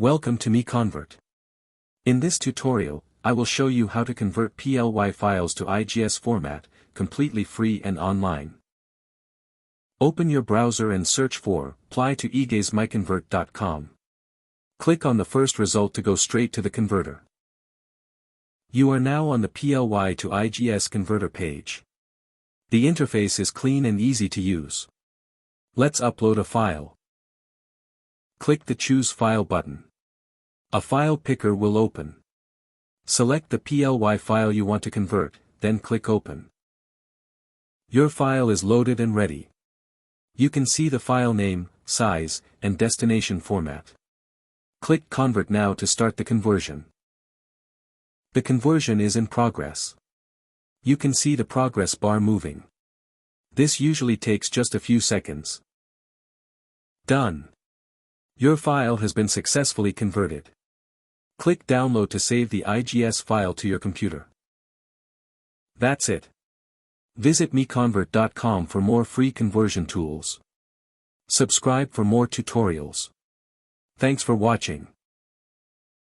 Welcome to MiConvert. In this tutorial, I will show you how to convert PLY files to IGES format, completely free and online. Open your browser and search for PLY to IGES MiConvert.com. Click on the first result to go straight to the converter. You are now on the PLY to IGES converter page. The interface is clean and easy to use. Let's upload a file. Click the Choose File button. A file picker will open. Select the PLY file you want to convert, then click Open. Your file is loaded and ready. You can see the file name, size, and destination format. Click Convert now to start the conversion. The conversion is in progress. You can see the progress bar moving. This usually takes just a few seconds. Done. Your file has been successfully converted. Click Download to save the IGES file to your computer. That's it. Visit MiConvert.com for more free conversion tools. Subscribe for more tutorials. Thanks for watching.